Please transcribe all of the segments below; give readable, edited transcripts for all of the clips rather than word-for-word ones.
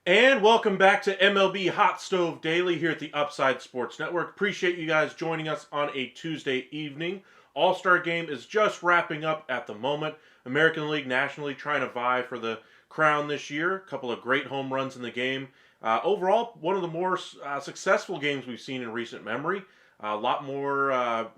And welcome back to MLB Hot Stove Daily here at the Upside Sports Network. Appreciate you guys joining us on a Tuesday evening. All-Star Game is just wrapping up at the moment. American League, National League trying to vie for the crown this year. A couple of great home runs in the game. Overall, one of the more successful games we've seen in recent memory. A lot more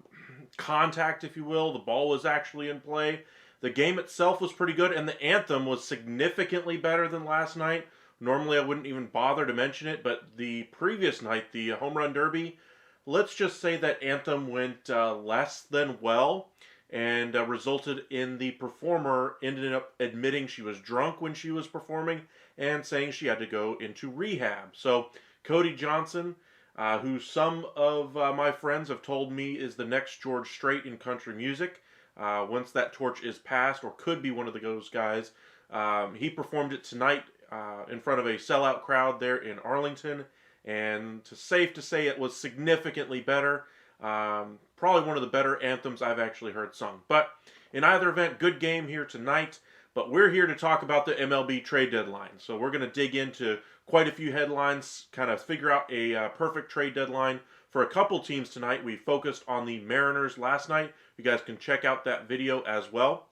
contact, if you will. The ball was actually in play. The game itself was pretty good, and the anthem was significantly better than last night. Normally, I wouldn't even bother to mention it, but the previous night, the Home Run Derby, let's just say that anthem went less than well and resulted in the performer ended up admitting she was drunk when she was performing and saying she had to go into rehab. So, Cody Johnson, who some of my friends have told me is the next George Strait in country music, once that torch is passed, or could be one of those guys, he performed it tonight in front of a sellout crowd there in Arlington, and safe to say it was significantly better. Probably one of the better anthems I've actually heard sung. But in either event, good game here tonight. But we're here to talk about the MLB trade deadline. So we're going to dig into quite a few headlines, kind of figure out a perfect trade deadline for a couple teams tonight. We focused on the Mariners last night. You guys can check out that video as well.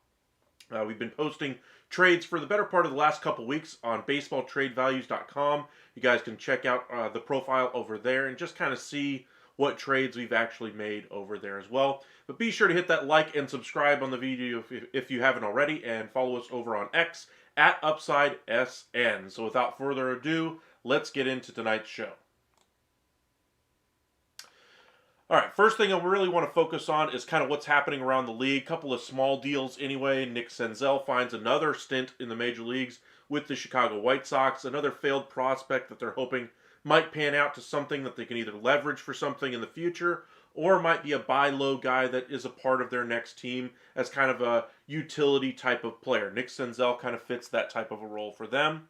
We've been posting trades for the better part of the last couple weeks on baseballtradevalues.com. You guys can check out the profile over there and just kind of see what trades we've actually made over there as well. But be sure to hit that like and subscribe on the video if you haven't already, and follow us over on X at UpsideSN. So without further ado, let's get into tonight's show. All right, first thing I really want to focus on is kind of what's happening around the league. A couple of small deals anyway. Nick Senzel finds another stint in the major leagues with the Chicago White Sox, another failed prospect that they're hoping might pan out to something that they can either leverage for something in the future, or might be a buy low guy that is a part of their next team as kind of a utility type of player. Nick Senzel kind of fits that type of a role for them.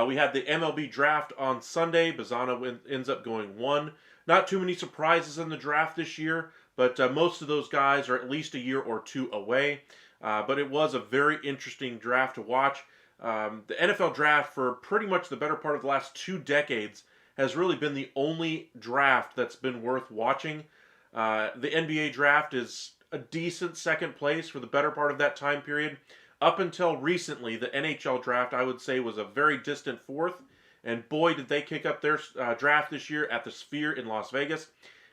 We had the MLB draft on Sunday. Bazzano ends up going 1. Not too many surprises in the draft this year, but most of those guys are at least a year or two away. But it was a very interesting draft to watch. The NFL draft for pretty much the better part of the last 2 decades has really been the only draft that's been worth watching. The NBA draft is a decent second place for the better part of that time period. Up until recently, the NHL draft, I would say, was a very distant fourth. And boy, did they kick up their draft this year at the Sphere in Las Vegas.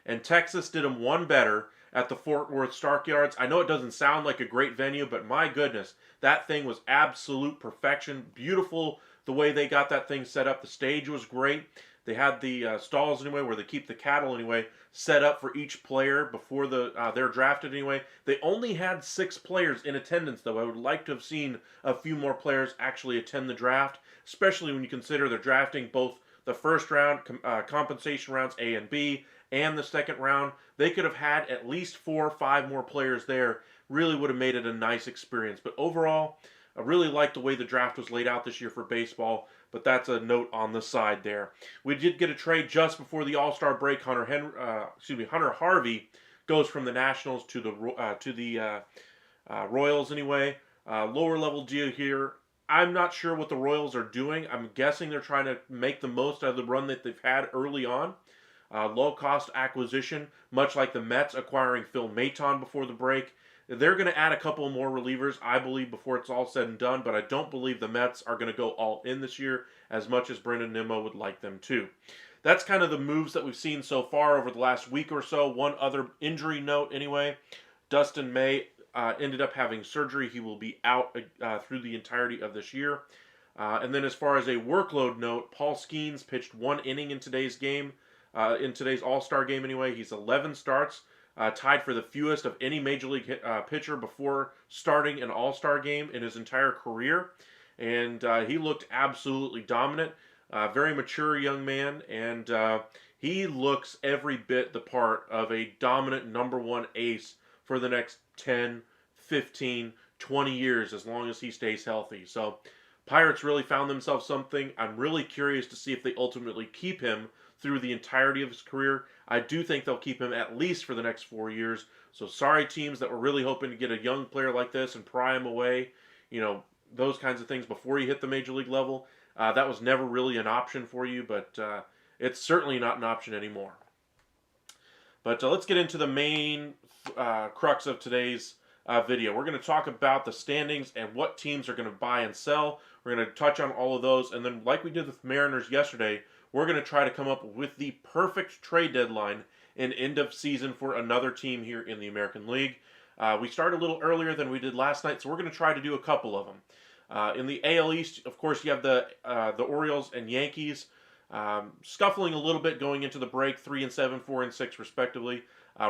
And Texas did them one better at the Fort Worth Stockyards. I know it doesn't sound like a great venue, but my goodness, that thing was absolute perfection. Beautiful the way they got that thing set up. The stage was great. They had the stalls anyway, where they keep the cattle anyway, set up for each player before they're drafted anyway. They only had 6 players in attendance, though. I would like to have seen a few more players actually attend the draft, especially when you consider they're drafting both the first round compensation rounds A and B and the second round. They could have had at least 4 or 5 more players there. Really would have made it a nice experience. But overall, I really like the way the draft was laid out this year for baseball, but that's a note on the side there. We did get a trade just before the All-Star break. Hunter Harvey goes from the Nationals to the Royals anyway. Lower level deal here. I'm not sure what the Royals are doing. I'm guessing they're trying to make the most out of the run that they've had early on. low-cost acquisition, much like the Mets acquiring Phil Maton before the break. They're going to add a couple more relievers, I believe, before it's all said and done, but I don't believe the Mets are going to go all in this year as much as Brendan Nimmo would like them to. That's kind of the moves that we've seen so far over the last week or so. One other injury note, anyway. Dustin May ended up having surgery. He will be out through the entirety of this year. And then as far as a workload note, Paul Skeens pitched 1 inning in today's game, in today's All-Star game anyway. He's 11 starts, tied for the fewest of any Major League pitcher before starting an All-Star game in his entire career. And he looked absolutely dominant. Very mature young man, and he looks every bit the part of a dominant number one ace for the next 10, 15, 20 years as long as he stays healthy. So Pirates really found themselves something. I'm really curious to see if they ultimately keep him through the entirety of his career. I do think they'll keep him at least for the next 4 years. So sorry teams that were really hoping to get a young player like this and pry him away, those kinds of things before you hit the major league level. That was never really an option for you, but it's certainly not an option anymore. But let's get into the main crux of today's video. We're going to talk about the standings and what teams are going to buy and sell. We're going to touch on all of those, and then like we did with Mariners yesterday, we're going to try to come up with the perfect trade deadline and end of season for another team here in the American League. We started a little earlier than we did last night, so we're going to try to do a couple of them. In the AL East, of course, you have the Orioles and Yankees scuffling a little bit going into the break, 3-7, 4-6, respectively.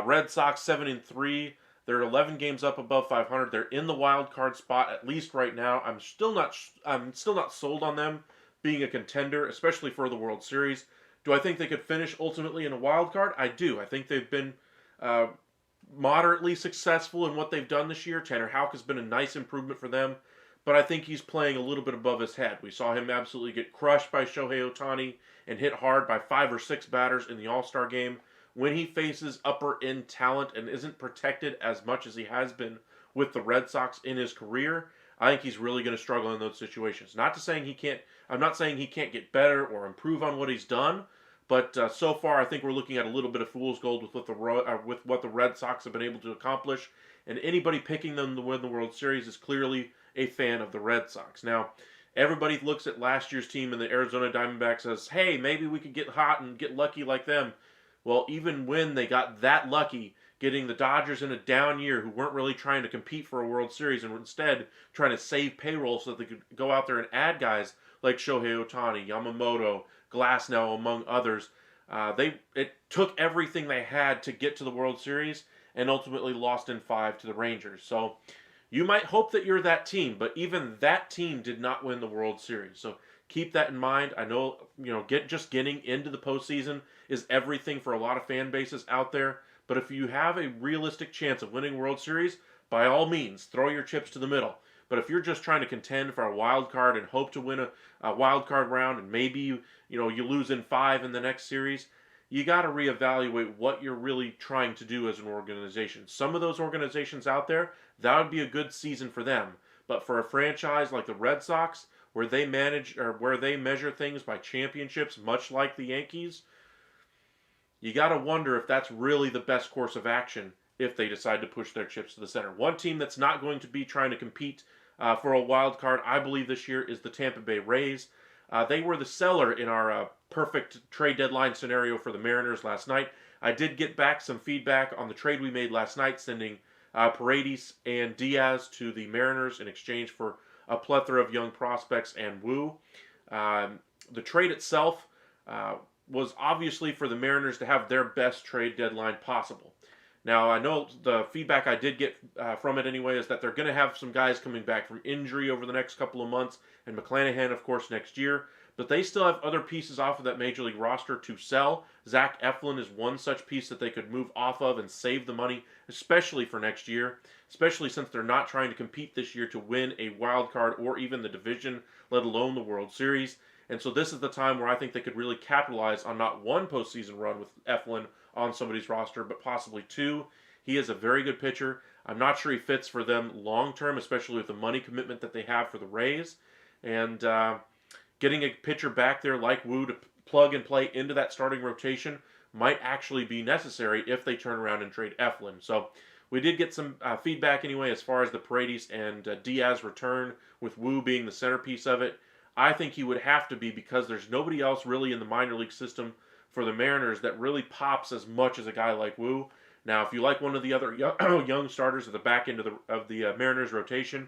Red Sox 7-3. They're 11 games up above 500. They're in the wild card spot at least right now. I'm still not sold on them being a contender, especially for the World Series. Do I think they could finish ultimately in a wild card? I do. I think they've been moderately successful in what they've done this year. Tanner Houck has been a nice improvement for them, but I think he's playing a little bit above his head. We saw him absolutely get crushed by Shohei Ohtani and hit hard by 5 or 6 batters in the All-Star game. When he faces upper-end talent and isn't protected as much as he has been with the Red Sox in his career, I think he's really going to struggle in those situations. I'm not saying he can't get better or improve on what he's done, but so far I think we're looking at a little bit of fool's gold with what the Red Sox have been able to accomplish. And anybody picking them to win the World Series is clearly a fan of the Red Sox. Now, everybody looks at last year's team in the Arizona Diamondbacks as, hey, maybe we could get hot and get lucky like them. Well, even when they got that lucky, getting the Dodgers in a down year who weren't really trying to compete for a World Series and were instead trying to save payroll so that they could go out there and add guys like Shohei Ohtani, Yamamoto, Glasnow, among others. It took everything they had to get to the World Series and ultimately lost in 5 to the Rangers. So you might hope that you're that team, but even that team did not win the World Series. So keep that in mind. I know, getting into the postseason is everything for a lot of fan bases out there. But if you have a realistic chance of winning World Series, by all means, throw your chips to the middle. But if you're just trying to contend for a wild card and hope to win a wild card round, and maybe you lose in 5 in the next series, you got to reevaluate what you're really trying to do as an organization. Some of those organizations out there, that would be a good season for them. But for a franchise like the Red Sox, where they measure things by championships, much like the Yankees, you got to wonder if that's really the best course of action if they decide to push their chips to the center. One team that's not going to be trying to compete for a wild card, I believe, this year is the Tampa Bay Rays. They were the seller in our perfect trade deadline scenario for the Mariners last night. I did get back some feedback on the trade we made last night, sending Paredes and Diaz to the Mariners in exchange for a plethora of young prospects and Wu. The trade itself was obviously for the Mariners to have their best trade deadline possible. Now, I know the feedback I did get from it anyway is that they're going to have some guys coming back from injury over the next couple of months, and McClanahan, of course, next year. But they still have other pieces off of that Major League roster to sell. Zach Eflin is one such piece that they could move off of and save the money, especially for next year, especially since they're not trying to compete this year to win a wild card or even the division, let alone the World Series. And so this is the time where I think they could really capitalize on not one postseason run with Eflin on somebody's roster, but possibly 2. He is a very good pitcher. I'm not sure he fits for them long term, especially with the money commitment that they have for the Rays. And getting a pitcher back there like Wu to plug and play into that starting rotation might actually be necessary if they turn around and trade Eflin. So we did get some feedback anyway as far as the Paredes and Diaz return, with Wu being the centerpiece of it. I think he would have to be, because there's nobody else really in the minor league system for the Mariners that really pops as much as a guy like Wu. Now, if you like one of the other young starters at the back end of the Mariners rotation,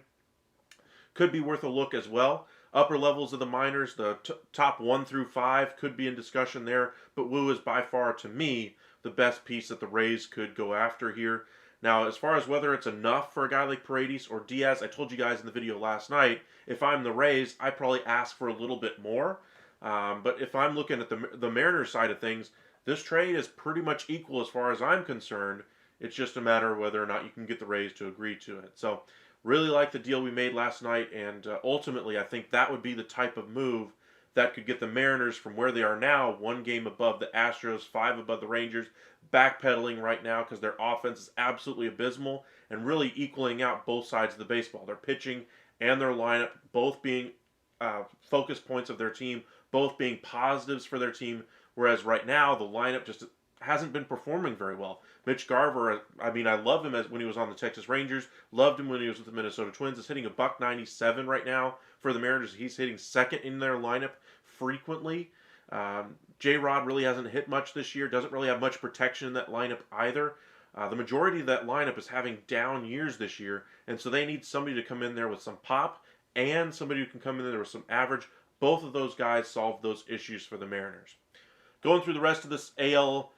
could be worth a look as well. Upper levels of the minors, the top 1 through 5 could be in discussion there, but Wu is by far, to me, the best piece that the Rays could go after here. Now, as far as whether it's enough for a guy like Paredes or Diaz, I told you guys in the video last night, if I'm the Rays, I probably ask for a little bit more. But if I'm looking at the Mariners side of things, this trade is pretty much equal as far as I'm concerned. It's just a matter of whether or not you can get the Rays to agree to it. So, really like the deal we made last night, and ultimately I think that would be the type of move that could get the Mariners from where they are now, 1 game above the Astros, 5 above the Rangers, backpedaling right now because their offense is absolutely abysmal, and really equaling out both sides of the baseball. Their pitching and their lineup both being focus points of their team, both being positives for their team, whereas right now the lineup just hasn't been performing very well. Mitch Garver, I mean, I love him when he was on the Texas Rangers, loved him when he was with the Minnesota Twins. Is hitting a .197 right now for the Mariners. He's hitting second in their lineup frequently. J-Rod really hasn't hit much this year, doesn't really have much protection in that lineup either. The majority of that lineup is having down years this year, and so they need somebody to come in there with some pop and somebody who can come in there with some average. Both of those guys solve those issues for the Mariners. Going through the rest of this AL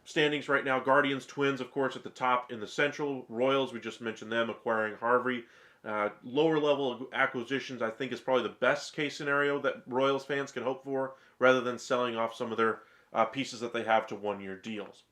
standings right now, Guardians, Twins, of course, at the top in the Central. Royals, we just mentioned them acquiring Harvey. Lower level acquisitions, I think, is probably the best case scenario that Royals fans can hope for, rather than selling off some of their pieces that they have to 1-year deals.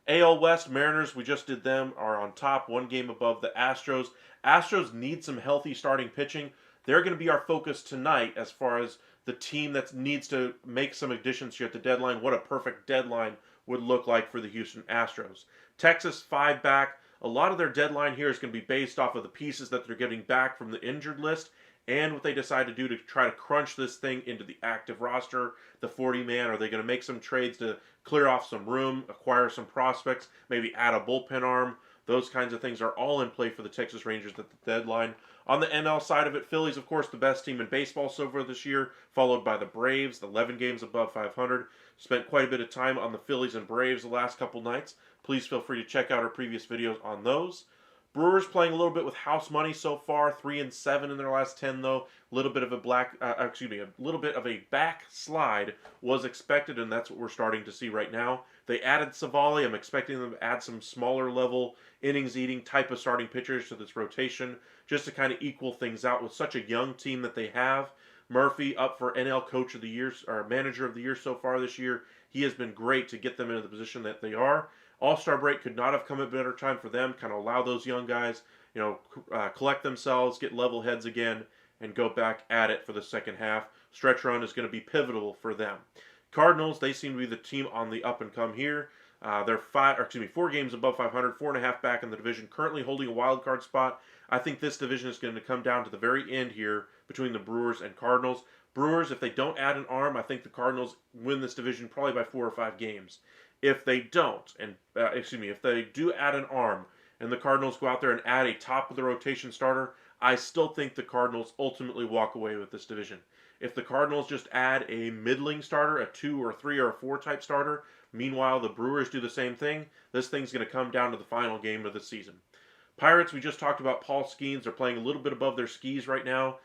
AL West, Mariners, we just did them, are on top, 1 game above the Astros. Astros need some healthy starting pitching. They're going to be our focus tonight as far as the team that needs to make some additions here at the deadline. What a perfect deadline would look like for the Houston Astros. Texas, 5 back. A lot of their deadline here is going to be based off of the pieces that they're getting back from the injured list and what they decide to do to try to crunch this thing into the active roster, the 40-man. Are they going to make some trades to clear off some room, acquire some prospects, maybe add a bullpen arm? Those kinds of things are all in play for the Texas Rangers at the deadline. On the NL side of it, Phillies, of course, the best team in baseball so far this year, followed by the Braves, 11 games above 500. Spent quite a bit of time on the Phillies and Braves the last couple nights. Please feel free to check out our previous videos on those. Brewers playing a little bit with house money so far, 3-7 in their last 10 though. A little bit of a little bit of a backslide was expected, and that's what we're starting to see right now. They added Savali. I'm expecting them to add some smaller level innings eating type of starting pitchers to this rotation, just to kind of equal things out with such a young team that they have. Murphy up for NL Coach of the Year, or Manager of the Year so far this year. He has been great to get them into the position that they are. All-Star break could not have come at a better time for them. Kind of allow those young guys, collect themselves, get level heads again, and go back at it for the second half. Stretch run is going to be pivotal for them. Cardinals, they seem to be the team on the up and come here. They're 4 games above 500, 4.5 back in the division, currently holding a wild card spot. I think this division is going to come down to the very end here between the Brewers and Cardinals. Brewers, if they don't add an arm, I think the Cardinals win this division probably by 4 or 5 games. If they don't, if they do add an arm, and the Cardinals go out there and add a top of the rotation starter, I still think the Cardinals ultimately walk away with this division. If the Cardinals just add a middling starter, a 2 or 3 or a 4 type starter, meanwhile the Brewers do the same thing, this thing's going to come down to the final game of the season. Pirates, we just talked about Paul Skeens. They're playing a little bit above their skis right now.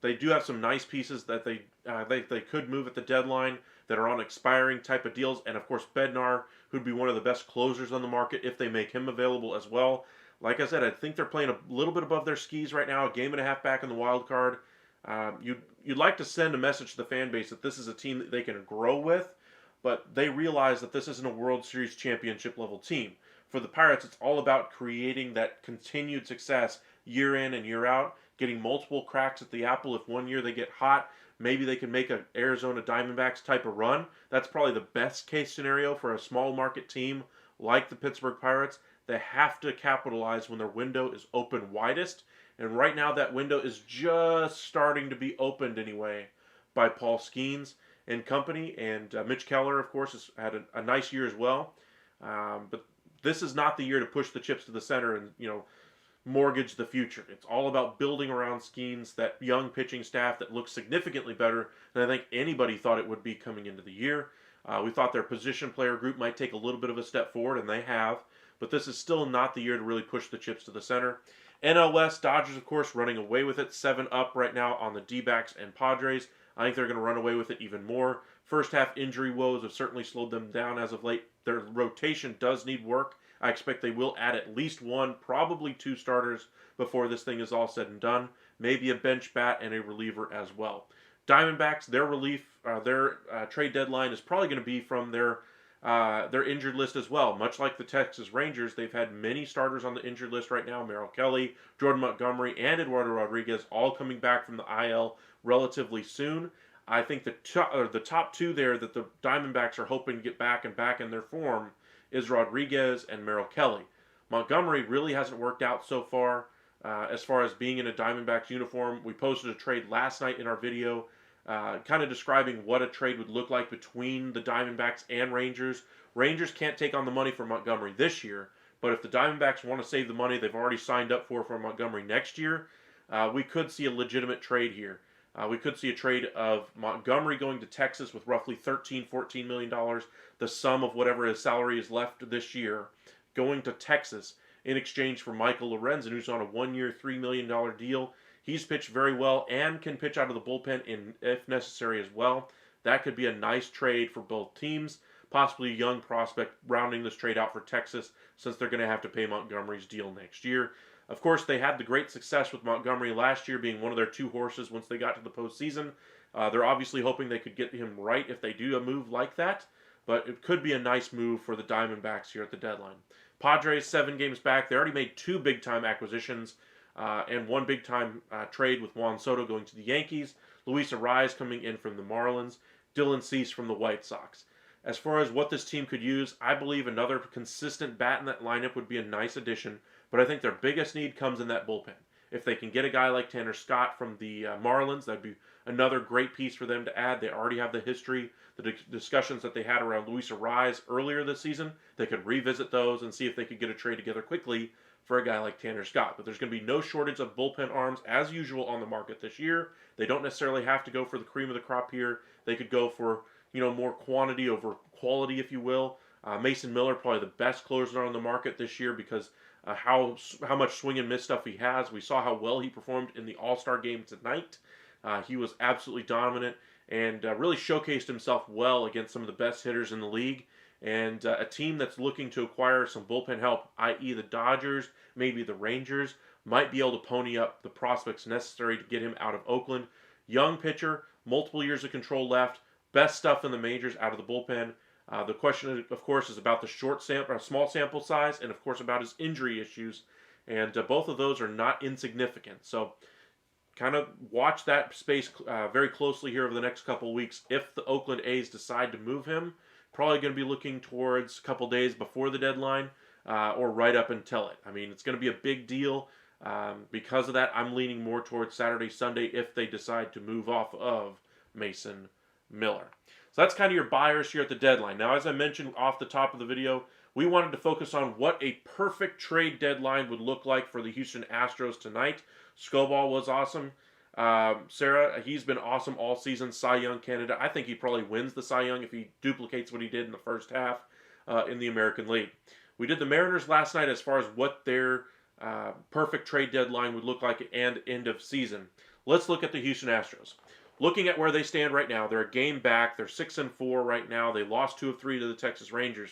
They do have some nice pieces that they could move at the deadline that are on expiring type of deals, and of course Bednar, who'd be one of the best closers on the market if they make him available as well. Like I said, I think they're playing a little bit above their skis right now, a game and a half back in the wild card. You'd like to send a message to the fan base that this is a team that they can grow with, but they realize that this isn't a World Series championship level team. For the Pirates, it's all about creating that continued success year in and year out, getting multiple cracks at the apple. If one year they get hot, maybe they can make an Arizona Diamondbacks type of run. That's probably the best case scenario for a small market team like the Pittsburgh Pirates. They have to capitalize when their window is open widest. And right now that window is just starting to be opened anyway by Paul Skeens. and company. And Mitch Keller, of course, has had a nice year as well. But this is not the year to push the chips to the center and, mortgage the future. It's all about building around Skeens, that young pitching staff that looks significantly better than I think anybody thought it would be coming into the year. We thought their position player group might take a little bit of a step forward, and they have. But this is still not the year to really push the chips to the center. NL West, Dodgers, of course, running away with it. 7 up right now on the D-backs and Padres. I think they're going to run away with it even more. First half injury woes have certainly slowed them down as of late. Their rotation does need work. I expect they will add at least 1, probably 2 starters before this thing is all said and done. Maybe a bench bat and a reliever as well. Diamondbacks, their trade deadline is probably going to be from their injured list as well. Much like the Texas Rangers, they've had many starters on the injured list right now. Merrill Kelly, Jordan Montgomery, and Eduardo Rodriguez all coming back from the IL relatively soon. I think the top 2 there that the Diamondbacks are hoping to get back in their form is Rodriguez and Merrill Kelly. Montgomery really hasn't worked out so far as being in a Diamondbacks uniform. We posted a trade last night in our video kind of describing what a trade would look like between the Diamondbacks and Rangers. Rangers can't take on the money for Montgomery this year, but if the Diamondbacks want to save the money they've already signed up for Montgomery next year, we could see a legitimate trade here. We could see a trade of Montgomery going to Texas with roughly $13-14 million, the sum of whatever his salary is left this year, going to Texas in exchange for Michael Lorenzen, who's on a 1-year, $3 million deal. He's pitched very well and can pitch out of the bullpen if necessary as well. That could be a nice trade for both teams, possibly a young prospect rounding this trade out for Texas since they're going to have to pay Montgomery's deal next year. Of course, they had the great success with Montgomery last year being one of their 2 horses once they got to the postseason. They're obviously hoping they could get him right if they do a move like that, but it could be a nice move for the Diamondbacks here at the deadline. Padres, 7 games back. They already made 2 big-time acquisitions and 1 big-time trade with Juan Soto going to the Yankees, Luis Arraez coming in from the Marlins, Dylan Cease from the White Sox. As far as what this team could use, I believe another consistent bat in that lineup would be a nice addition, but I think their biggest need comes in that bullpen. If they can get a guy like Tanner Scott from the Marlins, that'd be another great piece for them to add. They already have the history, the discussions that they had around Luis Arraez earlier this season. They could revisit those and see if they could get a trade together quickly for a guy like Tanner Scott. But there's going to be no shortage of bullpen arms as usual on the market this year. They don't necessarily have to go for the cream of the crop here. They could go for more quantity over quality, if you will. Mason Miller, probably the best closer on the market this year because how much swing and miss stuff he has. We saw how well he performed in the All-Star game tonight. He was absolutely dominant and really showcased himself well against some of the best hitters in the league. And a team that's looking to acquire some bullpen help, i.e. the Dodgers, maybe the Rangers, might be able to pony up the prospects necessary to get him out of Oakland. Young pitcher, multiple years of control left, best stuff in the majors out of the bullpen. The question, of course, is about the small sample size, and of course about his injury issues. And both of those are not insignificant. So kind of watch that space very closely here over the next couple of weeks. If the Oakland A's decide to move him, probably going to be looking towards a couple days before the deadline or right up until it. I mean, it's going to be a big deal. Because of that, I'm leaning more towards Saturday, Sunday if they decide to move off of Mason Miller. So that's kind of your buyers here at the deadline. Now, as I mentioned off the top of the video, we wanted to focus on what a perfect trade deadline would look like for the Houston Astros tonight. Scoball was awesome. Sarah, he's been awesome all season. Cy Young candidate. I think he probably wins the Cy Young if he duplicates what he did in the first half in the American League. We did the Mariners last night as far as what their perfect trade deadline would look like and end of season. Let's look at the Houston Astros. Looking at where they stand right now, they're a game back. They're 6-4 right now. They lost 2 of 3 to the Texas Rangers.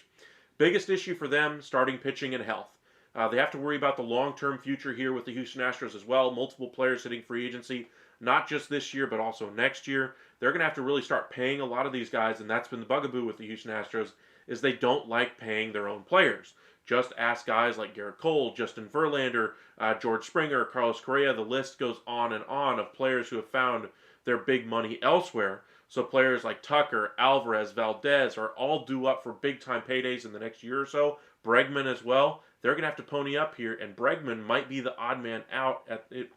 Biggest issue for them, starting pitching and health. They have to worry about the long-term future here with the Houston Astros as well. Multiple players hitting free agency, not just this year, but also next year. They're going to have to really start paying a lot of these guys, and that's been the bugaboo with the Houston Astros, is they don't like paying their own players. Just ask guys like Garrett Cole, Justin Verlander, George Springer, Carlos Correa. The list goes on and on of players who have found their big money elsewhere. So players like Tucker, Alvarez, Valdez are all due up for big-time paydays in the next year or so. Bregman as well. They're going to have to pony up here, and Bregman might be the odd man out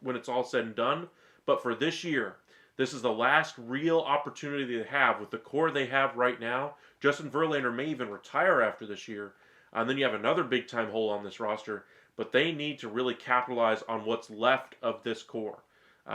when it's all said and done. But for this year, This is the last real opportunity they have with the core they have right now. Justin Verlander may even retire after this year. And then you have another big time hole on this roster, but they need to really capitalize on what's left of this core.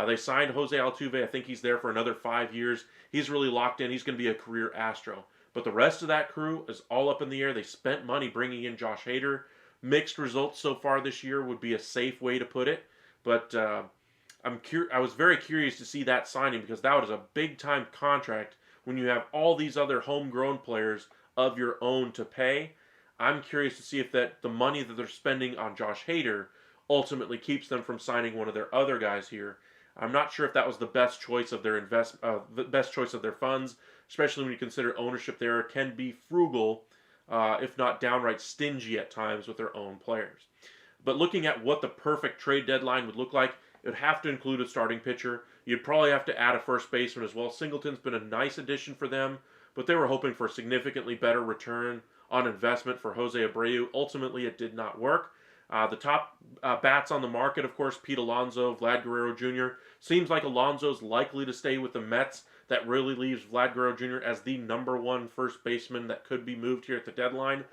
They signed Jose Altuve. I think he's there for another 5 years. He's really locked in. He's going to be a career Astro. But the rest of that crew is all up in the air. They spent money bringing in Josh Hader. Mixed results so far this year would be a safe way to put it. But I was very curious to see that signing because that was a big time contract when you have all these other homegrown players of your own to pay. I'm curious to see if the money that they're spending on Josh Hader ultimately keeps them from signing one of their other guys here. I'm not sure if that was the best choice of their the best choice of their funds, especially when you consider ownership there can be frugal, if not downright stingy at times with their own players. But looking at what the perfect trade deadline would look like, it would have to include a starting pitcher. You'd probably have to add a first baseman as well. Singleton's been a nice addition for them, but they were hoping for a significantly better return on investment for Jose Abreu. Ultimately, it did not work. The top bats on the market, of course, Pete Alonso, Vlad Guerrero Jr. Seems like Alonso's likely to stay with the Mets. That really leaves Vlad Guerrero Jr. as the #1 first baseman that could be moved here at the deadline.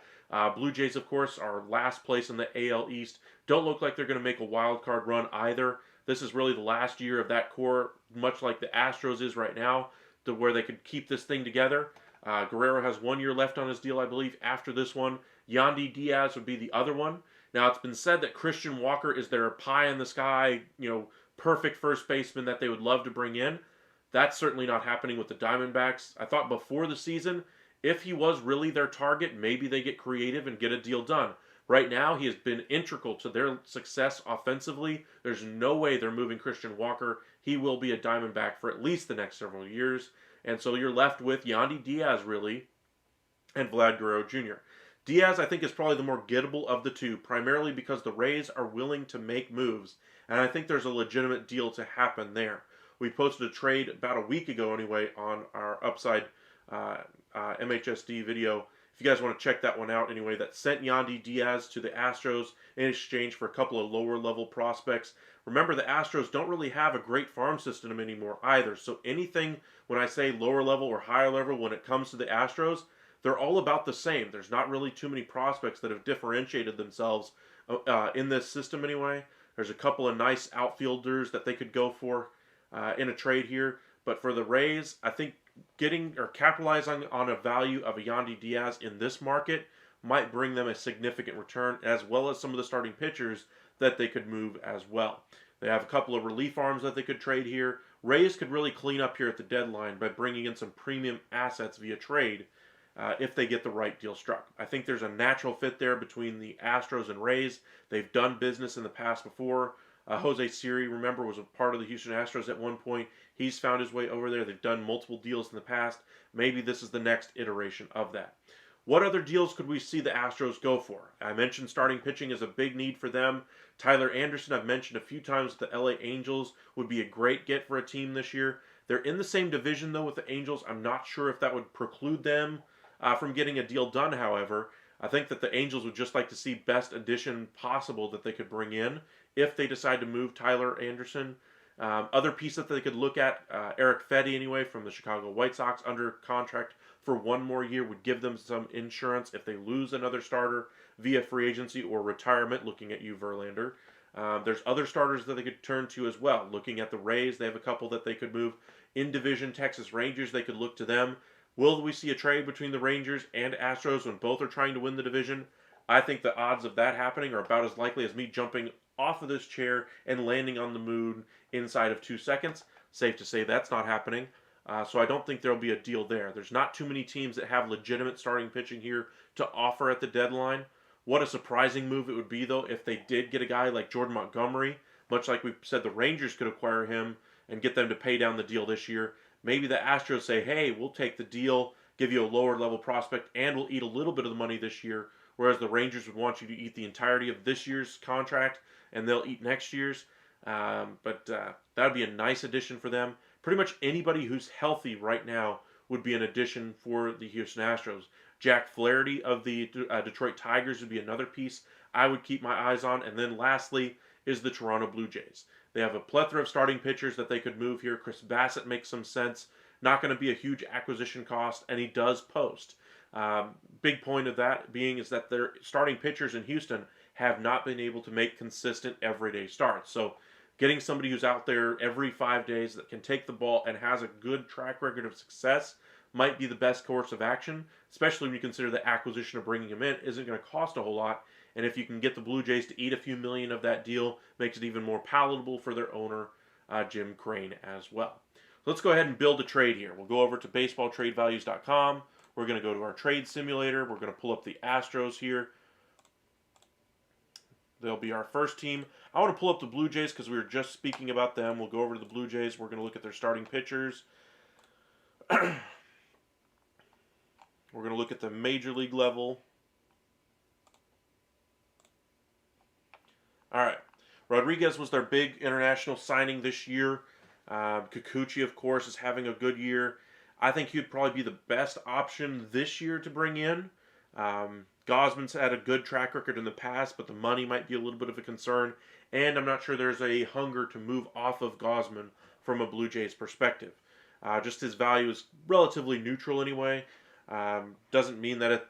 Blue Jays, of course, are last place in the AL East. Don't look like they're going to make a wild card run either. This is really the last year of that core, much like the Astros is right now, to where they could keep this thing together. Guerrero has 1 year left on his deal, I believe, after this one. Yandy Diaz would be the other one. Now, it's been said that Christian Walker is their pie-in-the-sky, perfect first baseman that they would love to bring in. That's certainly not happening with the Diamondbacks. I thought before the season, if he was really their target, maybe they get creative and get a deal done. Right now, he has been integral to their success offensively. There's no way they're moving Christian Walker. He will be a Diamondback for at least the next several years. And so you're left with Yandy Diaz, really, and Vlad Guerrero Jr. Diaz, I think, is probably the more gettable of the two, primarily because the Rays are willing to make moves, and I think there's a legitimate deal to happen there. We posted a trade about a week ago, anyway, on our Upside MHSD video. If you guys want to check that one out, anyway, that sent Yandy Diaz to the Astros in exchange for a couple of lower-level prospects. Remember, the Astros don't really have a great farm system anymore either, so anything, when I say lower level or higher level, when it comes to the Astros, they're all about the same. There's not really too many prospects that have differentiated themselves in this system anyway. There's a couple of nice outfielders that they could go for in a trade here. But for the Rays, I think getting or capitalizing on a value of a Yandy Diaz in this market might bring them a significant return, as well as some of the starting pitchers that they could move as well. They have a couple of relief arms that they could trade here. Rays could really clean up here at the deadline by bringing in some premium assets via trade if they get the right deal struck. I think there's a natural fit there between the Astros and Rays. They've done business in the past before. Jose Siri, remember, was a part of the Houston Astros at one point. He's found his way over there. They've done multiple deals in the past. Maybe this is the next iteration of that. What other deals could we see the Astros go for? I mentioned starting pitching is a big need for them. Tyler Anderson, I've mentioned a few times, the LA Angels would be a great get for a team this year. They're in the same division, though, with the Angels. I'm not sure if that would preclude them from getting a deal done, however. I think that the Angels would just like to see best addition possible that they could bring in if they decide to move Tyler Anderson. Other piece that they could look at, Eric Fedde anyway, from the Chicago White Sox, under contract for 1 more year, would give them some insurance if they lose another starter via free agency or retirement, looking at you, Verlander. There's other starters that they could turn to as well. Looking at the Rays, they have a couple that they could move. In division, Texas Rangers, they could look to them. Will we see a trade between the Rangers and Astros when both are trying to win the division? I think the odds of that happening are about as likely as me jumping off of this chair and landing on the moon inside of 2 seconds. Safe to say that's not happening. So I don't think there'll be a deal there. There's not too many teams that have legitimate starting pitching here to offer at the deadline. What a surprising move it would be, though, if they did get a guy like Jordan Montgomery, much like we said the Rangers could acquire him and get them to pay down the deal this year. Maybe the Astros say, hey, we'll take the deal, give you a lower level prospect, and we'll eat a little bit of the money this year, whereas the Rangers would want you to eat the entirety of this year's contract, and they'll eat next year's. But that would be a nice addition for them. Pretty much anybody who's healthy right now would be an addition for the Houston Astros. Jack Flaherty of the Detroit Tigers would be another piece I would keep my eyes on. And then lastly, is the Toronto Blue Jays. They have a plethora of starting pitchers that they could move here. Chris Bassett makes some sense. Not going to be a huge acquisition cost, and he does post. Big point of that being is that their starting pitchers in Houston have not been able to make consistent everyday starts. So getting somebody who's out there every 5 days that can take the ball and has a good track record of success might be the best course of action, especially when you consider the acquisition of bringing him in isn't going to cost a whole lot. And if you can get the Blue Jays to eat a few million of that deal, makes it even more palatable for their owner, Jim Crane, as well. So let's go ahead and build a trade here. We'll go over to baseballtradevalues.com. We're going to go to our trade simulator. We're going to pull up the Astros here. They'll be our first team. I want to pull up the Blue Jays because we were just speaking about them. We'll go over to the Blue Jays. We're going to look at their starting pitchers. We're going to look at the major league level. All right. Rodriguez was their big international signing this year. Kikuchi, of course, is having a good year. I think he'd probably be the best option this year to bring in. Gosman's had a good track record in the past, but the money might be a little bit of a concern. And I'm not sure there's a hunger to move off of Gosman from a Blue Jays perspective. Just his value is relatively neutral anyway. Doesn't mean that it,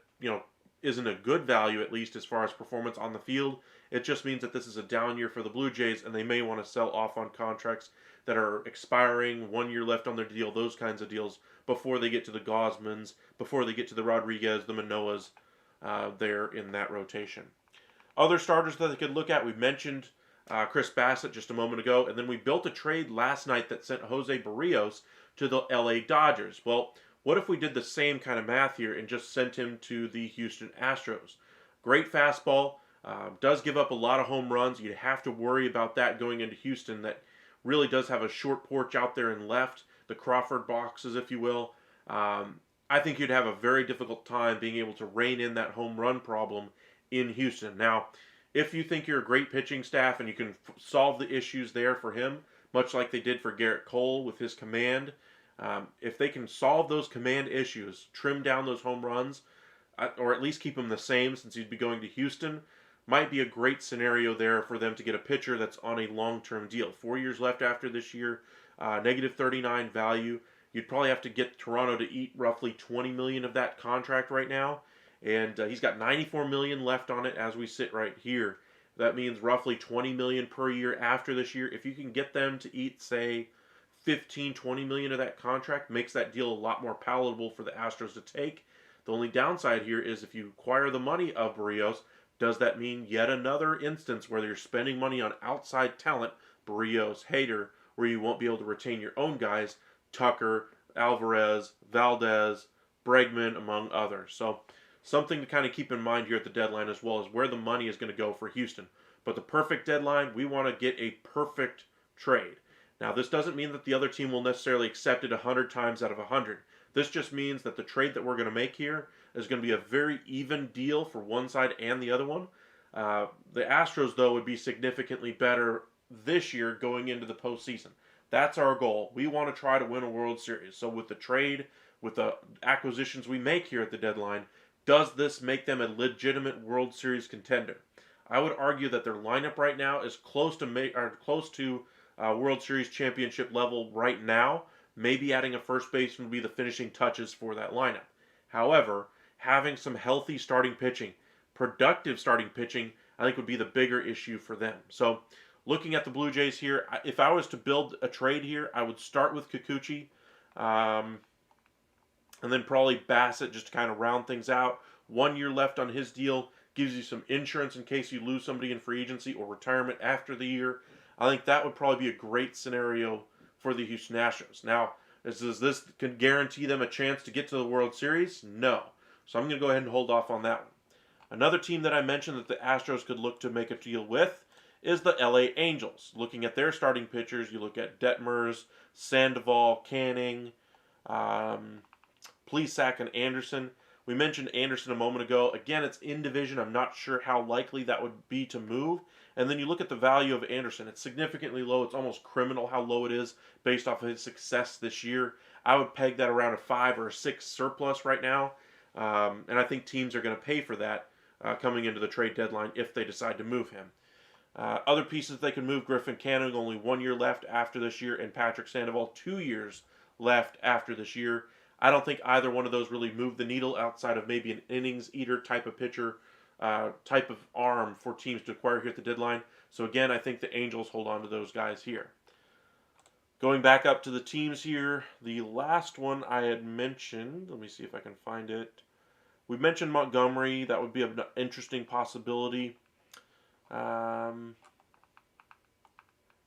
isn't a good value, at least as far as performance on the field. It just means that this is a down year for the Blue Jays, and they may want to sell off on contracts that are expiring, 1 year left on their deal, those kinds of deals, before they get to the Gosmans, before they get to the Rodriguez, the Manoahs, there in that rotation. Other starters that they could look at, we mentioned Chris Bassett just a moment ago, and then we built a trade last night that sent Jose Barrios to the LA Dodgers. Well, what if we did the same kind of math here and just sent him to the Houston Astros? Great fastball, does give up a lot of home runs. You'd have to worry about that going into Houston. That really does have a short porch out there and left, the Crawford boxes, if you will. I think you'd have a very difficult time being able to rein in that home run problem in Houston. Now, if you think you're a great pitching staff and you can solve the issues there for him, much like they did for Garrett Cole with his command, if they can solve those command issues, trim down those home runs, or at least keep them the same since you'd be going to Houston, might be a great scenario there for them to get a pitcher that's on a long-term deal. 4 years left after this year, negative 39 value. You'd probably have to get Toronto to eat roughly $20 million of that contract right now. And he's got $94 million left on it as we sit right here. That means roughly $20 million per year after this year. If you can get them to eat, say, $15-20 million of that contract, makes that deal a lot more palatable for the Astros to take. The only downside here is if you acquire the money of Barrios, does that mean yet another instance where you're spending money on outside talent, Barrios, Hader, where you won't be able to retain your own guys, Tucker, Alvarez, Valdez, Bregman, among others. So something to kind of keep in mind here at the deadline, as well as where the money is going to go for Houston. But the perfect deadline, we want to get a perfect trade. Now, this doesn't mean that the other team will necessarily accept it 100 times out of 100. This just means that the trade that we're going to make here is going to be a very even deal for one side and the other one. The Astros, though, would be significantly better this year going into the postseason. That's our goal. We want to try to win a World Series. So with the trade, with the acquisitions we make here at the deadline, does this make them a legitimate World Series contender? I would argue that their lineup right now is close to World Series championship level right now. Maybe adding a first baseman would be the finishing touches for that lineup. However, having some healthy starting pitching, productive starting pitching, I think would be the bigger issue for them. So looking at the Blue Jays here, if I was to build a trade here, I would start with Kikuchi, and then probably Bassett just to kind of round things out. 1 year left on his deal, gives you some insurance in case you lose somebody in free agency or retirement after the year. I think that would probably be a great scenario for the Houston Astros. Now, does this can guarantee them a chance to get to the World Series? No. So I'm going to go ahead and hold off on that one. Another team that I mentioned that the Astros could look to make a deal with is the LA Angels. Looking at their starting pitchers, you look at Detmers, Sandoval, Canning, Plesac, and Anderson. We mentioned Anderson a moment ago. Again, it's in division. I'm not sure how likely that would be to move. And then you look at the value of Anderson. It's significantly low. It's almost criminal how low it is based off of his success this year. I would peg that around a 5 or a 6 surplus right now. And I think teams are going to pay for that coming into the trade deadline if they decide to move him. Other pieces they can move: Griffin Canning, only 1 year left after this year, and Patrick Sandoval, 2 years left after this year. I don't think either one of those really move the needle outside of maybe an innings eater type of pitcher, type of arm for teams to acquire here at the deadline. So again, I think the Angels hold on to those guys here. Going back up to the teams here, the last one I had mentioned, let me see if I can find it. We mentioned Montgomery. That would be an interesting possibility. Bear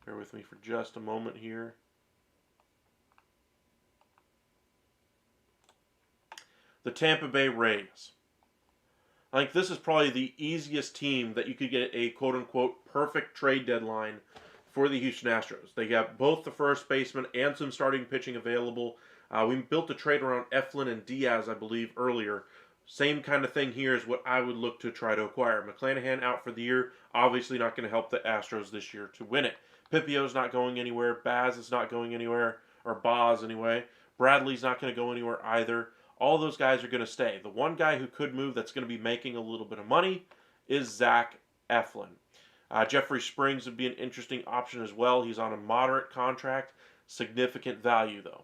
with me for just a moment here. The Tampa Bay Rays. I think this is probably the easiest team that you could get a quote-unquote perfect trade deadline for the Houston Astros. They got both the first baseman and some starting pitching available. We built a trade around Eflin and Diaz, I believe, earlier. Same kind of thing here is what I would look to try to acquire. McClanahan out for the year, obviously not going to help the Astros this year to win it. Pipio's not going anywhere. Baz is not going anywhere, or Boz anyway. Bradley's not going to go anywhere either. All those guys are going to stay. The one guy who could move that's going to be making a little bit of money is Zach Eflin. Jeffrey Springs would be an interesting option as well. He's on a moderate contract, significant value though.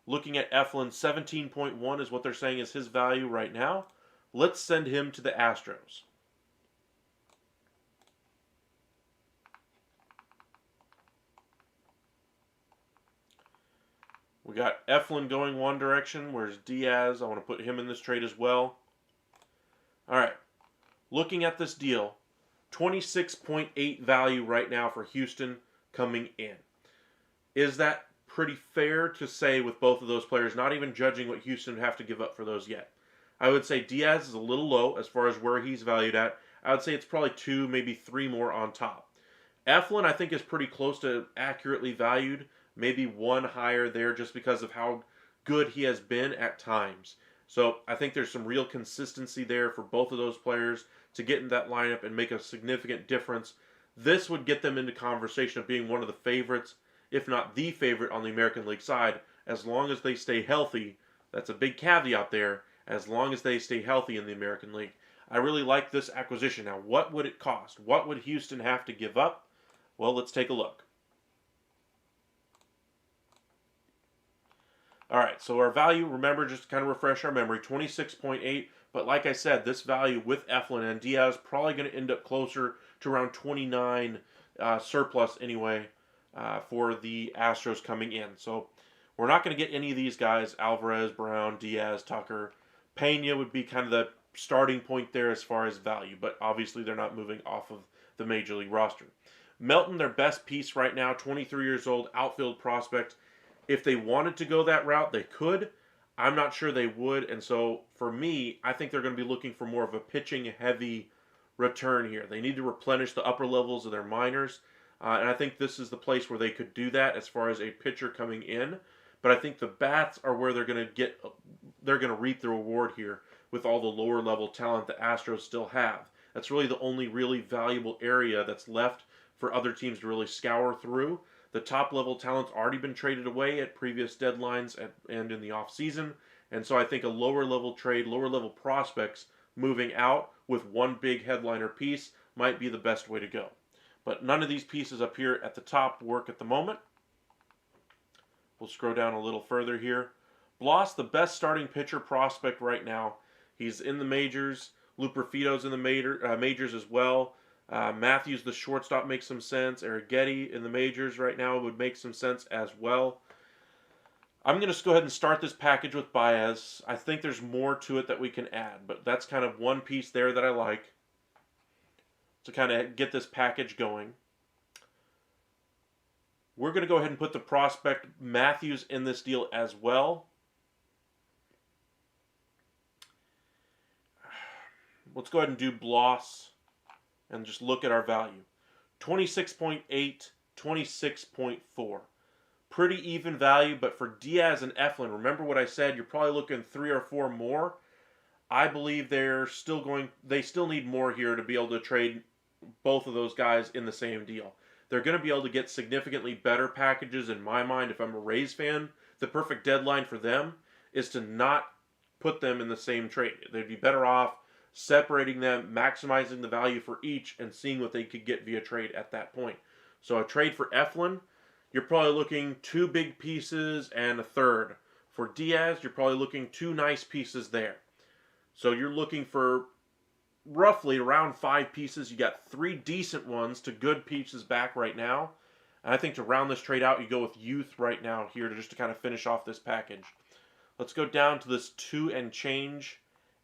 Looking at Eflin, 17.1 is what they're saying is his value right now. Let's send him to the Astros. We got Eflin going one direction. Where's Diaz? I want to put him in this trade as well. All right. Looking at this deal, 26.8 value right now for Houston coming in. Is that pretty fair to say with both of those players, not even judging what Houston would have to give up for those yet? I would say Diaz is a little low as far as where he's valued at. I would say it's probably 2, maybe 3 more on top. Eflin, I think, is pretty close to accurately valued. Maybe 1 higher there just because of how good he has been at times. So I think there's some real consistency there for both of those players to get in that lineup and make a significant difference. This would get them into conversation of being one of the favorites, if not the favorite on the American League side, as long as they stay healthy. That's a big caveat there, as long as they stay healthy in the American League. I really like this acquisition. Now, what would it cost? What would Houston have to give up? Well, let's take a look. All right, so our value, remember, just to kind of refresh our memory, 26.8. But like I said, this value with Eflin and Diaz probably going to end up closer to around 29 surplus anyway for the Astros coming in. So we're not going to get any of these guys, Alvarez, Brown, Diaz, Tucker. Pena would be kind of the starting point there as far as value, but obviously they're not moving off of the Major League roster. Melton, their best piece right now, 23 years old, outfield prospect. If they wanted to go that route, they could. I'm not sure they would, and so for me, I think they're going to be looking for more of a pitching-heavy return here. They need to replenish the upper levels of their minors, and I think this is the place where they could do that as far as a pitcher coming in. But I think the bats are where they're going to reap the reward here with all the lower-level talent the Astros still have. That's really the only really valuable area that's left for other teams to really scour through. The top-level talent's already been traded away at previous deadlines and in the offseason. And so I think a lower-level trade, lower-level prospects moving out with one big headliner piece might be the best way to go. But none of these pieces up here at the top work at the moment. We'll scroll down a little further here. Bloss, the best starting pitcher prospect right now. He's in the majors. Lou Perfito's in the majors as well. Matthews, the shortstop, makes some sense. Arrighetti in the majors right now would make some sense as well. I'm going to just go ahead and start this package with Baez. I think there's more to it that we can add, but that's kind of one piece there that I like to kind of get this package going. We're going to go ahead and put the prospect Matthews in this deal as well. Let's go ahead and do Bloss and just look at our value. 26.8, 26.4. Pretty even value, but for Diaz and Eflin, remember what I said, you're probably looking 3 or 4 more. I believe they still need more here to be able to trade both of those guys in the same deal. They're going to be able to get significantly better packages in my mind. If I'm a Rays fan, the perfect deadline for them is to not put them in the same trade. They'd be better off separating them, maximizing the value for each, and seeing what they could get via trade at that point. So a trade for Eflin, you're probably looking 2 big pieces and a third. For Diaz, you're probably looking 2 nice pieces there. So you're looking for roughly around 5 pieces. You got 3 decent ones to good pieces back right now. And I think to round this trade out, you go with youth right now here to kind of finish off this package. Let's go down to this 2 and change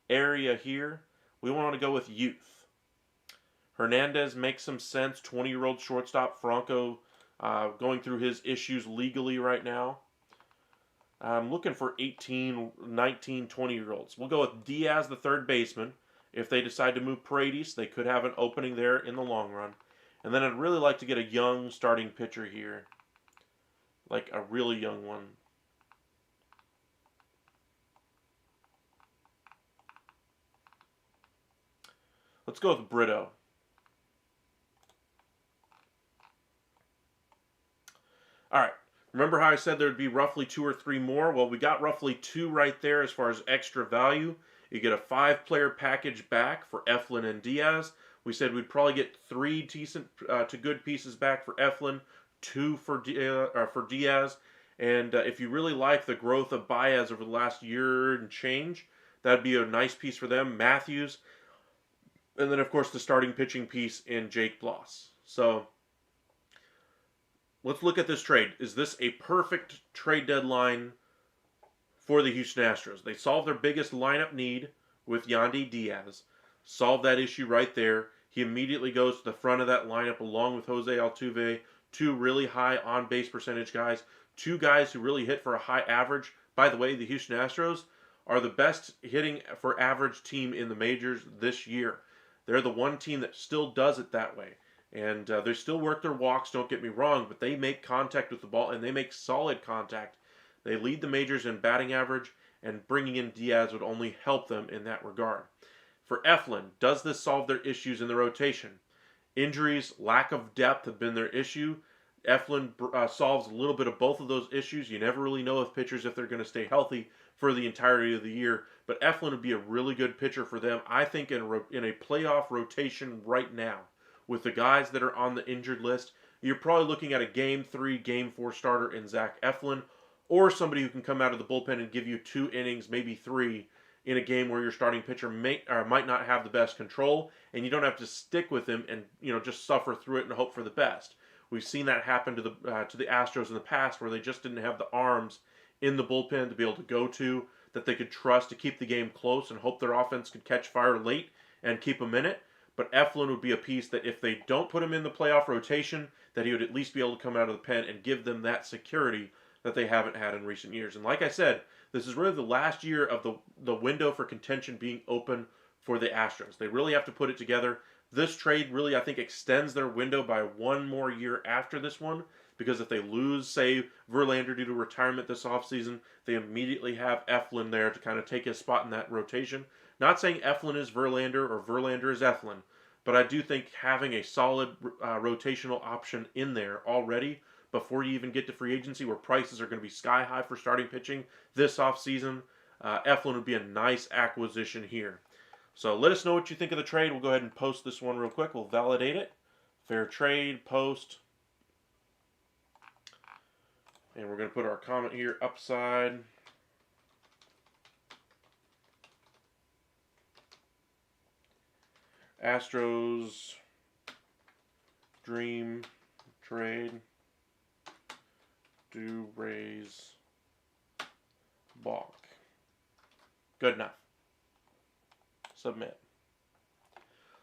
area here. We want to go with youth. Hernandez makes some sense. 20-year-old shortstop. Franco going through his issues legally right now. I'm looking for 18, 19, 20-year-olds. We'll go with Diaz, the third baseman. If they decide to move Paredes, they could have an opening there in the long run. And then I'd really like to get a young starting pitcher here. Like a really young one. Let's go with Brito. All right. Remember how I said there would be roughly 2 or 3 more? Well, we got roughly 2 right there as far as extra value. You get a 5-player package back for Eflin and Diaz. We said we'd probably get 3 decent to good pieces back for Eflin, 2 for Diaz. And if you really like the growth of Baez over the last year and change, that'd be a nice piece for them. Matthews. And then, of course, the starting pitching piece in Jake Bloss. So let's look at this trade. Is this a perfect trade deadline for the Houston Astros? They solved their biggest lineup need with Yandy Diaz. Solved that issue right there. He immediately goes to the front of that lineup along with Jose Altuve. 2 really high on-base percentage guys. 2 guys who really hit for a high average. By the way, the Houston Astros are the best hitting for average team in the majors this year. They're the one team that still does it that way. And they still work their walks, don't get me wrong, but they make contact with the ball, and they make solid contact. They lead the majors in batting average, and bringing in Diaz would only help them in that regard. For Eflin, does this solve their issues in the rotation? Injuries, lack of depth have been their issue. Eflin solves a little bit of both of those issues. You never really know with pitchers if they're going to stay healthy for the entirety of the year. But Eflin would be a really good pitcher for them, I think, in a playoff rotation right now. With the guys that are on the injured list, you're probably looking at a Game 3, Game 4 starter in Zach Eflin, or somebody who can come out of the bullpen and give you 2 innings, maybe 3, in a game where your starting pitcher might not have the best control, and you don't have to stick with him and just suffer through it and hope for the best. We've seen that happen to the Astros in the past, where they just didn't have the arms in the bullpen to be able to go to that they could trust to keep the game close and hope their offense could catch fire late and keep them in it. But Eflin would be a piece that if they don't put him in the playoff rotation, that he would at least be able to come out of the pen and give them that security that they haven't had in recent years. And like I said, this is really the last year of the window for contention being open for the Astros. They really have to put it together. This trade really, I think, extends their window by 1 more year after this one, because if they lose, say, Verlander due to retirement this offseason, they immediately have Eflin there to kind of take his spot in that rotation. Not saying Eflin is Verlander or Verlander is Eflin, but I do think having a solid rotational option in there already before you even get to free agency, where prices are going to be sky high for starting pitching this offseason, Eflin would be a nice acquisition here. So let us know what you think of the trade. We'll go ahead and post this one real quick. We'll validate it. Fair trade, post. And we're going to put our comment here upside. Astros dream trade. Do raise balk. Good enough. Submit.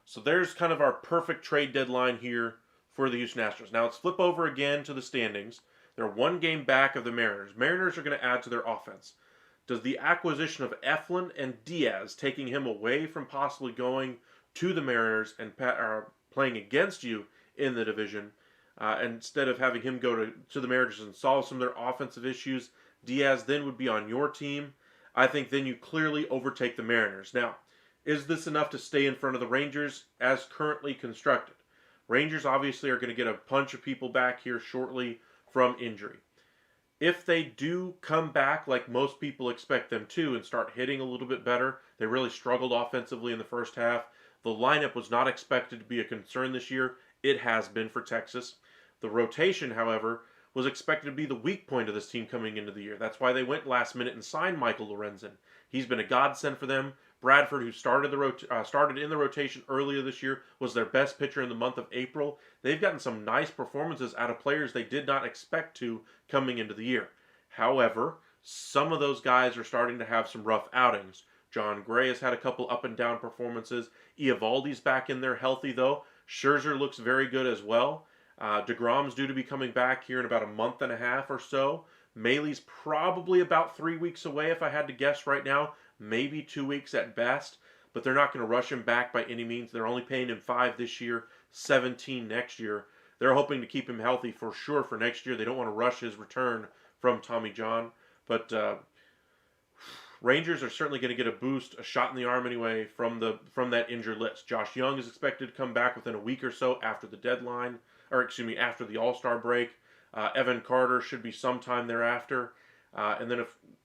So there's kind of our perfect trade deadline here for the Houston Astros. Now let's flip over again to the standings. They're 1 game back of the Mariners. Mariners are going to add to their offense. Does the acquisition of Eflin and Diaz, taking him away from possibly going to the Mariners and playing against you in the division, instead of having him go to the Mariners and solve some of their offensive issues, Diaz then would be on your team. I think then you clearly overtake the Mariners. Now, is this enough to stay in front of the Rangers as currently constructed? Rangers obviously are going to get a bunch of people back here shortly from injury. If they do come back like most people expect them to and start hitting a little bit better, They really struggled offensively in the first half. The lineup was not expected to be a concern this year. It has been for Texas. The rotation, however, was expected to be the weak point of this team coming into the year. That's why they went last minute and signed Michael Lorenzen. He's been a godsend for them. Bradford, who started in the rotation earlier this year, was their best pitcher in the month of April. They've gotten some nice performances out of players they did not expect to coming into the year. However, some of those guys are starting to have some rough outings. John Gray has had a couple up and down performances. Eovaldi's back in there healthy, though. Scherzer looks very good as well. DeGrom's due to be coming back here in about a month and a half or so. Maley's probably about 3 weeks away if I had to guess right now. Maybe 2 weeks at best. But they're not going to rush him back by any means. They're only paying him $5 this year, $17 next year. They're hoping to keep him healthy for sure for next year. They don't want to rush his return from Tommy John. But Rangers are certainly going to get a boost, a shot in the arm anyway, from that injured list. Josh Young is expected to come back within a week or so after the deadline, after the All-Star break. Evan Carter should be sometime thereafter. And then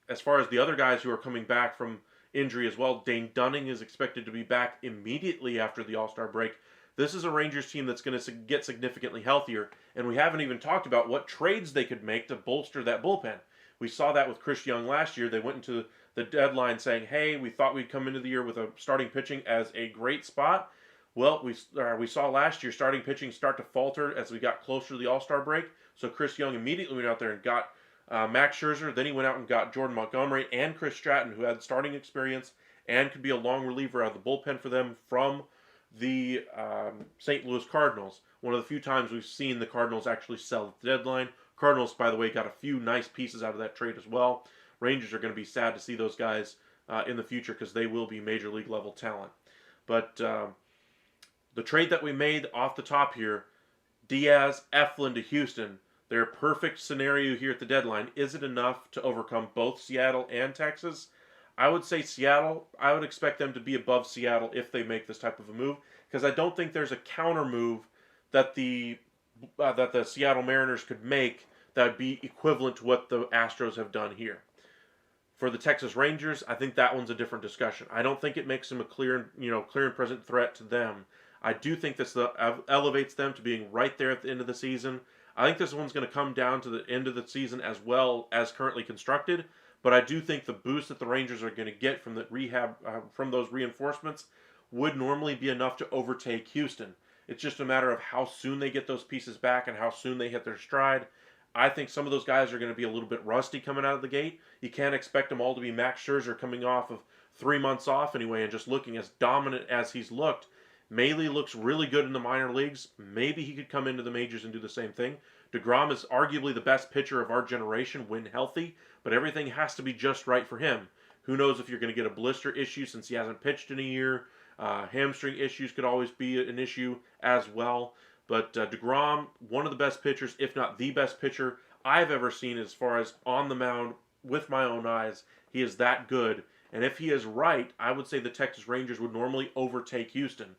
as far as the other guys who are coming back from injury as well, Dane Dunning is expected to be back immediately after the All-Star break. This is a Rangers team that's going to get significantly healthier, and we haven't even talked about what trades they could make to bolster that bullpen. We saw that with Chris Young last year. They went into the deadline saying, hey, we thought we'd come into the year with a starting pitching as a great spot. Well, we saw last year starting pitching start to falter as we got closer to the All-Star break. So Chris Young immediately went out there and got Max Scherzer. Then he went out and got Jordan Montgomery and Chris Stratton, who had starting experience and could be a long reliever out of the bullpen for them from the St. Louis Cardinals. One of the few times we've seen the Cardinals actually sell at the deadline. Cardinals, by the way, got a few nice pieces out of that trade as well. Rangers are going to be sad to see those guys in the future because they will be major league level talent. But the trade that we made off the top here, Diaz, Eflin to Houston, their perfect scenario here at the deadline. Is it enough to overcome both Seattle and Texas? I would say Seattle. I would expect them to be above Seattle if they make this type of a move, because I don't think there's a counter move that the Seattle Mariners could make that would be equivalent to what the Astros have done here. For the Texas Rangers, I think that one's a different discussion. I don't think it makes them a clear and present threat to them. I do think this elevates them to being right there at the end of the season. I think this one's going to come down to the end of the season as well as currently constructed. But I do think the boost that the Rangers are going to get from the from those reinforcements would normally be enough to overtake Houston. It's just a matter of how soon they get those pieces back and how soon they hit their stride. I think some of those guys are going to be a little bit rusty coming out of the gate. You can't expect them all to be Max Scherzer coming off of 3 months off anyway and just looking as dominant as he's looked. Maley looks really good in the minor leagues. Maybe he could come into the majors and do the same thing. DeGrom is arguably the best pitcher of our generation when healthy, but everything has to be just right for him. Who knows if you're going to get a blister issue since he hasn't pitched in a year. Hamstring issues could always be an issue as well. But DeGrom, one of the best pitchers, if not the best pitcher I've ever seen as far as on the mound with my own eyes. He is that good. And if he is right, I would say the Texas Rangers would normally overtake Houston.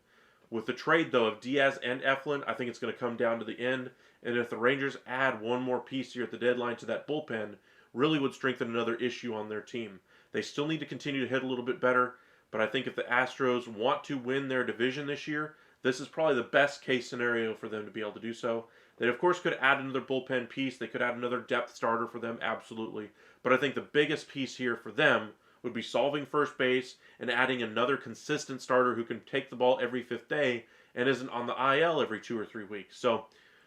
With the trade, though, of Diaz and Eflin, I think it's going to come down to the end. And if the Rangers add one more piece here at the deadline to that bullpen, really would strengthen another issue on their team. They still need to continue to hit a little bit better, but I think if the Astros want to win their division this year, this is probably the best case scenario for them to be able to do so. They, of course, could add another bullpen piece. They could add another depth starter for them, absolutely. But I think the biggest piece here for them would be solving first base and adding another consistent starter who can take the ball every fifth day and isn't on the IL every 2 or 3 weeks. So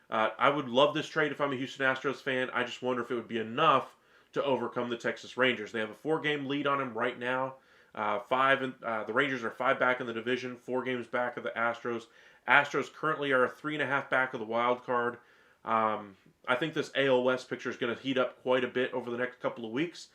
I would love this trade if I'm a Houston Astros fan. I just wonder if it would be enough to overcome the Texas Rangers. They have a 4-game lead on them right now. The Rangers are 5 back in the division, 4 games back of the Astros. Astros currently are 3.5 back of the wild card. I think this AL West picture is going to heat up quite a bit over the next couple of weeks.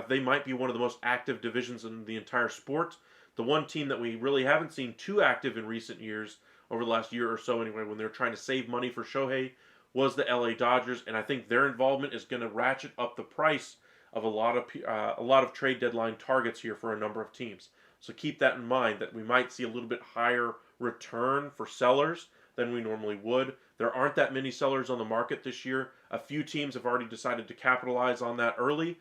They might be one of the most active divisions in the entire sport. The one team that we really haven't seen too active in recent years, over the last year or so anyway, when they're trying to save money for Shohei, was the LA Dodgers, and I think their involvement is going to ratchet up the price of a lot of trade deadline targets here for a number of teams. So keep that in mind, that we might see a little bit higher return for sellers than we normally would. There aren't that many sellers on the market this year. A few teams have already decided to capitalize on that early.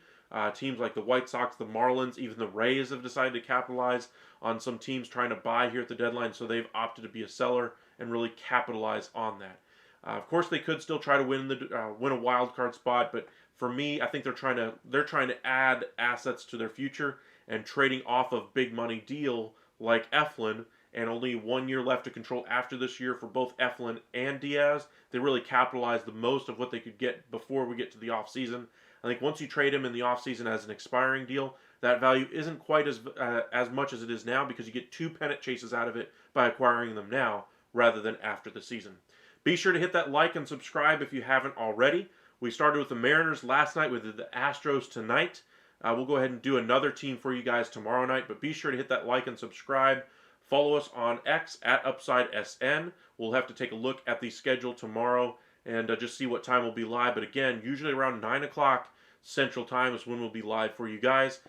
Teams like the White Sox, the Marlins, even the Rays have decided to capitalize on some teams trying to buy here at the deadline, so they've opted to be a seller and really capitalize on that. Of course, they could still try to win a wild card spot, but for me, I think they're trying to add assets to their future and trading off of big money deal like Eflin, and only 1 year left to control after this year for both Eflin and Diaz. They really capitalized the most of what they could get before we get to the offseason. I think once you trade him in the offseason as an expiring deal, that value isn't quite as much as it is now because you get 2 pennant chases out of it by acquiring them now rather than after the season. Be sure to hit that like and subscribe if you haven't already. We started with the Mariners last night, with the Astros tonight. We'll go ahead and do another team for you guys tomorrow night, but be sure to hit that like and subscribe. Follow us on X at UpsideSN. We'll have to take a look at the schedule tomorrow and just see what time we'll be live. But again, usually around 9 o'clock Central Time is when we'll be live for you guys.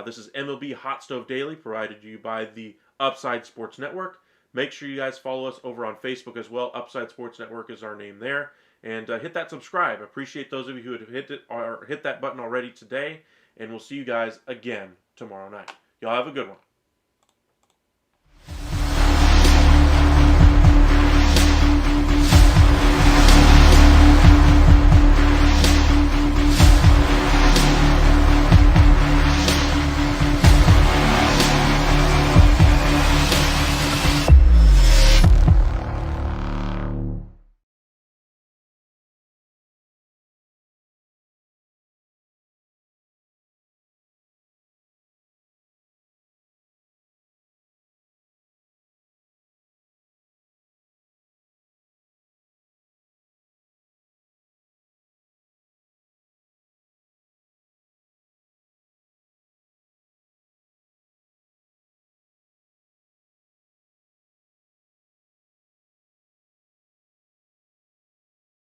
This is MLB Hot Stove Daily, provided to you by the Upside Sports Network. Make sure you guys follow us over on Facebook as well. Upside Sports Network is our name there. And hit that subscribe. I appreciate those of you who have hit that button already today. And we'll see you guys again tomorrow night. Y'all have a good one.